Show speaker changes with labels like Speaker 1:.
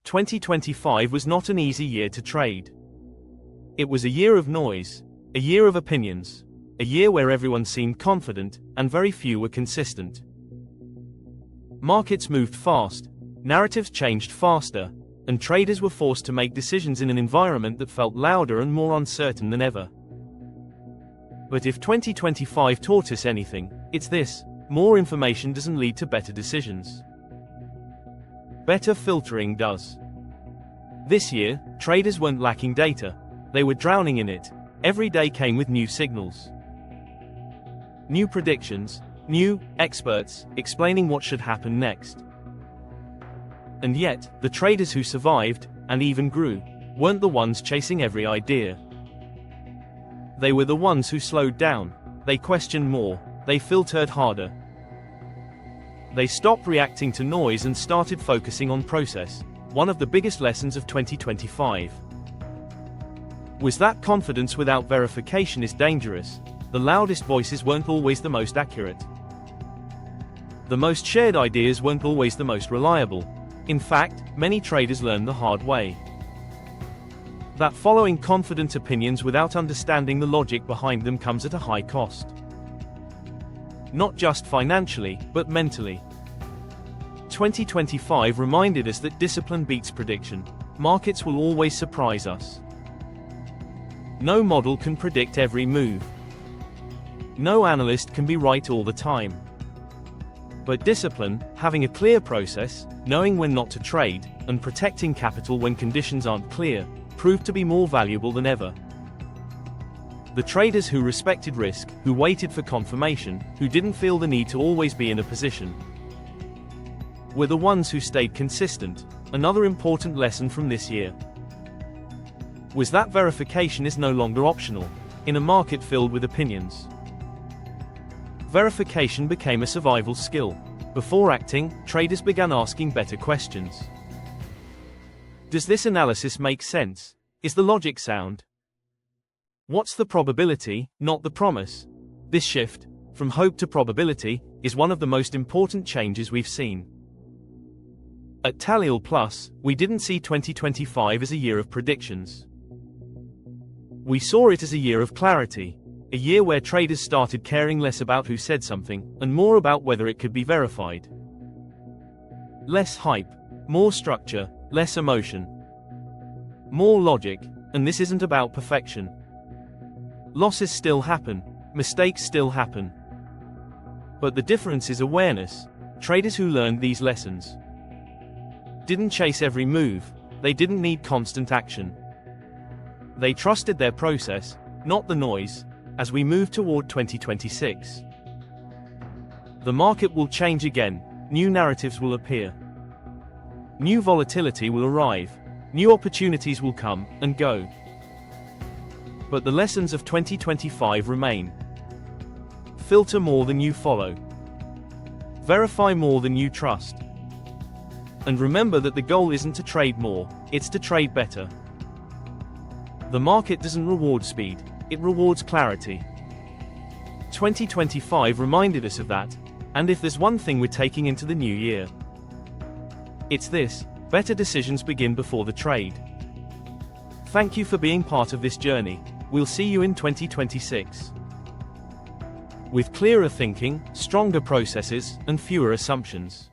Speaker 1: 2025 was not an easy year to trade. It was a year of noise, a year of opinions, a year where everyone seemed confident, and very few were consistent. Markets moved fast, narratives changed faster, and traders were forced to make decisions in an environment that felt louder and more uncertain than ever. But if 2025 taught us anything, it's this: more information doesn't lead to better decisions. Better filtering does. This year, traders weren't lacking data, they were drowning in it. Every day came with new signals, new predictions, new experts explaining what should happen next. And yet, the traders who survived, and even grew, weren't the ones chasing every idea. They were the ones who slowed down, they questioned more, they filtered harder. They stopped reacting to noise and started focusing on process, one of the biggest lessons of 2025. Was that confidence without verification is dangerous. The loudest voices weren't always the most accurate. The most shared ideas weren't always the most reliable. In fact, many traders learned the hard way that following confident opinions without understanding the logic behind them comes at a high cost. Not just financially, but mentally. 2025 reminded us that discipline beats prediction. Markets will always surprise us. No model can predict every move. No analyst can be right all the time. But discipline, having a clear process, knowing when not to trade, and protecting capital when conditions aren't clear, proved to be more valuable than ever. The traders who respected risk, who waited for confirmation, who didn't feel the need to always be in a position, were the ones who stayed consistent. Another important lesson from this year was that verification is no longer optional in a market filled with opinions. Verification became a survival skill. Before acting, traders began asking better questions. Does this analysis make sense? Is the logic sound? What's the probability, not the promise? This shift, from hope to probability, is one of the most important changes we've seen. At Taliel Plus, we didn't see 2025 as a year of predictions. We saw it as a year of clarity, a year where traders started caring less about who said something, and more about whether it could be verified. Less hype, more structure, less emotion, more logic, and this isn't about perfection. Losses still happen, mistakes still happen. But the difference is awareness. Traders who learned these lessons didn't chase every move, they didn't need constant action. They trusted their process, not the noise. As we move toward 2026, the market will change again, new narratives will appear. New volatility will arrive, new opportunities will come and go. But the lessons of 2025 remain. Filter more than you follow. Verify more than you trust. And remember that the goal isn't to trade more, it's to trade better. The market doesn't reward speed, it rewards clarity. 2025 reminded us of that, and if there's one thing we're taking into the new year, it's this: better decisions begin before the trade. Thank you for being part of this journey. We'll see you in 2026. With clearer thinking, stronger processes, and fewer assumptions.